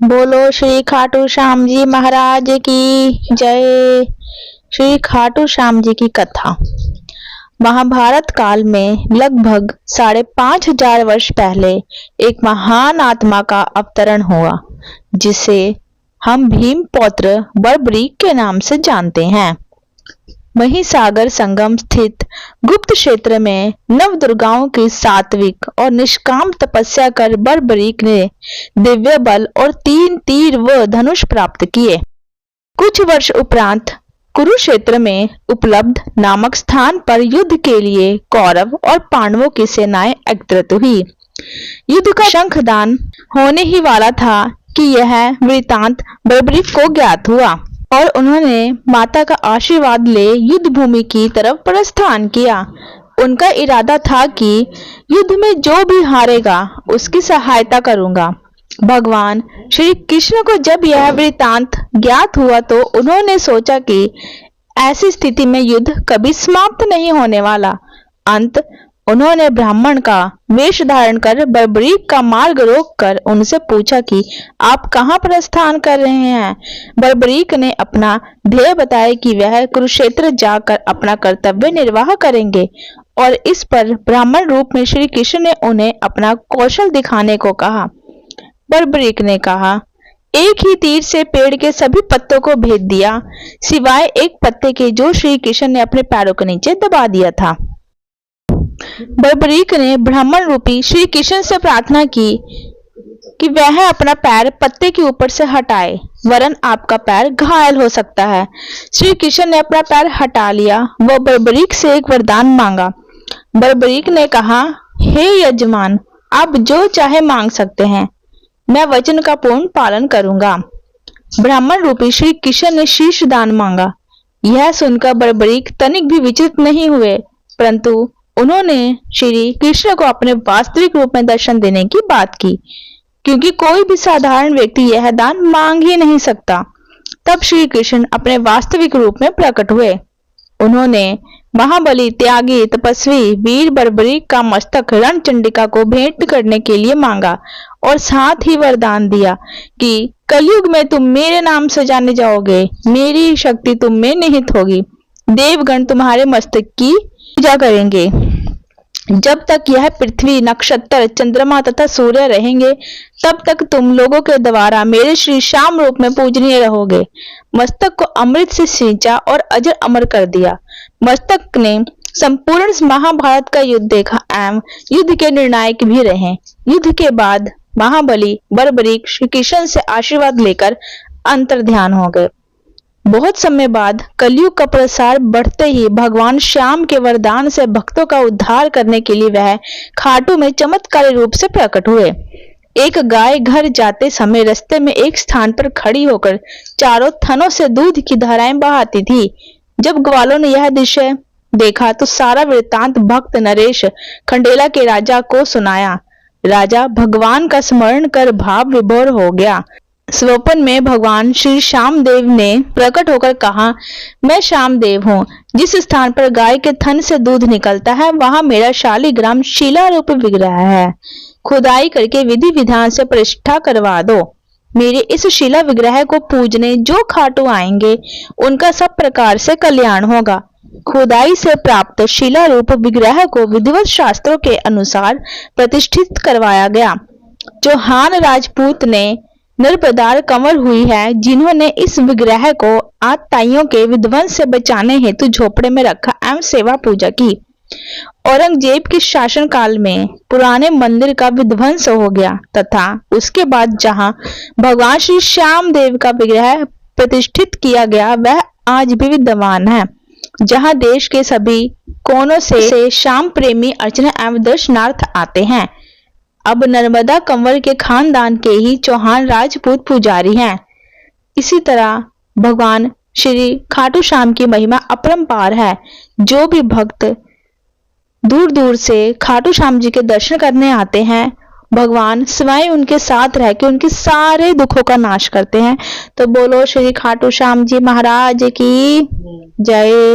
बोलो श्री खाटू श्याम जी महाराज की जय। श्री खाटू श्याम जी की कथा। महाभारत काल में लगभग 5,500 वर्ष पहले एक महान आत्मा का अवतरण हुआ, जिसे हम भीम पौत्र बर्बरीक के नाम से जानते हैं। वहीं सागर संगम स्थित गुप्त क्षेत्र में नव दुर्गाओं की सात्विक और निष्काम तपस्या कर बर्बरीक ने दिव्य बल और 3 तीर व धनुष प्राप्त किए। कुछ वर्ष उपरांत कुरुक्षेत्र में उपलब्ध नामक स्थान पर युद्ध के लिए कौरव और पांडवों की सेनाएं एकत्रित हुई। युद्ध का शंखदान होने ही वाला था कि यह वृतांत बर्बरीक को ज्ञात हुआ और उन्होंने माता का आशीर्वाद ले युद्ध भूमि की तरफ प्रस्थान किया। उनका इरादा था कि युद्ध में जो भी हारेगा उसकी सहायता करूंगा। भगवान श्री कृष्ण को जब यह वृतांत ज्ञात हुआ तो उन्होंने सोचा कि ऐसी स्थिति में युद्ध कभी समाप्त नहीं होने वाला। अंत उन्होंने ब्राह्मण का वेश धारण कर बर्बरीक का मार्ग रोककर उनसे पूछा कि आप कहाँ प्रस्थान कर रहे हैं। बर्बरीक ने अपना ध्येय बताया कि वह कुरुक्षेत्र जाकर अपना कर्तव्य निर्वाह करेंगे और इस पर ब्राह्मण रूप में श्री कृष्ण ने उन्हें अपना कौशल दिखाने को कहा। बर्बरीक ने कहा, एक ही तीर से पेड़ के सभी पत्तों को भेद दिया, सिवाय एक पत्ते के जो श्री कृष्ण ने अपने पैरों के नीचे दबा दिया था। बर्बरीक ने ब्राह्मण रूपी श्री कृष्ण से प्रार्थना की कि वह अपना पैर पत्ते के ऊपर से हटाए, वरन आपका पैर घायल हो सकता है। श्री कृष्ण ने अपना पैर हटा लिया व बर्बरीक से एक वरदान मांगा। बर्बरीक ने कहा, हे यजमान, आप जो चाहे मांग सकते हैं, मैं वचन का पूर्ण पालन करूंगा। ब्राह्मण रूपी श्री कृष्ण ने शीश दान मांगा। यह सुनकर बर्बरीक तनिक भी विचलित नहीं हुए, परंतु उन्होंने श्री कृष्ण को अपने वास्तविक रूप में दर्शन देने की बात की, क्योंकि कोई भी साधारण व्यक्ति यह दान मांग ही नहीं सकता। तब श्री कृष्ण अपने वास्तविक रूप में प्रकट हुए। उन्होंने महाबली, त्यागी, तपस्वी वीर बर्बरीक का मस्तक रणचंडिका को भेंट करने के लिए मांगा और साथ ही वरदान दिया कि कलयुग में तुम मेरे नाम से जाने जाओगे, मेरी शक्ति तुम में निहित होगी, देवगण तुम्हारे मस्तक की पूजा करेंगे। जब तक यह पृथ्वी, नक्षत्र, चंद्रमा तथा सूर्य रहेंगे, तब तक तुम लोगों के द्वारा मेरे श्री श्याम रूप में पूजनीय रहोगे। मस्तक को अमृत से सींचा और अजर अमर कर दिया। मस्तक ने संपूर्ण महाभारत का युद्ध देखा एवं युद्ध के निर्णायक भी रहे। युद्ध के बाद महाबली बर्बरीक श्री कृष्ण से आशीर्वाद लेकर अंतर्ध्यान हो गए। बहुत समय बाद कलयुग का प्रसार बढ़ते ही भगवान श्याम के वरदान से भक्तों का उद्धार करने के लिए वह खाटू में चमत्कारी रूप से प्रकट हुए। एक गाय घर जाते समय रास्ते में एक स्थान पर खड़ी होकर चारों थनों से दूध की धाराएं बहाती थी। जब ग्वालों ने यह दृश्य देखा तो सारा वृत्तांत भक्त नरेश खंडेला के राजा को सुनाया। राजा भगवान का स्मरण कर भाव विभोर हो गया। स्वप्न में भगवान श्री श्यामदेव ने प्रकट होकर कहा, मैं श्यामदेव हूँ। जिस स्थान पर गाय के थन से दूध निकलता है वहां मेरा शालिग्राम शिला रूप विग्रह है। खुदाई करके विधि विधान से प्रतिष्ठा करवा दो। मेरे इस शिला विग्रह को पूजने जो खाटू आएंगे उनका सब प्रकार से कल्याण होगा। खुदाई से प्राप्त शिला रूप विग्रह को विधिवत शास्त्रों के अनुसार प्रतिष्ठित करवाया गया। चौहान राजपूत ने नरपदार कंवर हुई है, जिन्होंने इस विग्रह को आतताइयों के विध्वंस से बचाने हेतु झोपड़े में रखा एवं सेवा पूजा की। औरंगजेब के शासन काल में पुराने मंदिर का विध्वंस हो गया तथा उसके बाद जहां भगवान श्री श्याम देव का विग्रह प्रतिष्ठित किया गया वह आज भी विद्यमान है, जहां देश के सभी कोनों से श्याम प्रेमी अर्चना एवं दर्शनार्थ आते हैं। अब नर्मदा कंवर के खानदान के ही चौहान राजपूत पुजारी हैं। इसी तरह भगवान श्री खाटू श्याम की महिमा अपरंपार है। जो भी भक्त दूर दूर से खाटू श्याम जी के दर्शन करने आते हैं, भगवान स्वयं उनके साथ रह के उनके सारे दुखों का नाश करते हैं। तो बोलो श्री खाटू श्याम जी महाराज की जय।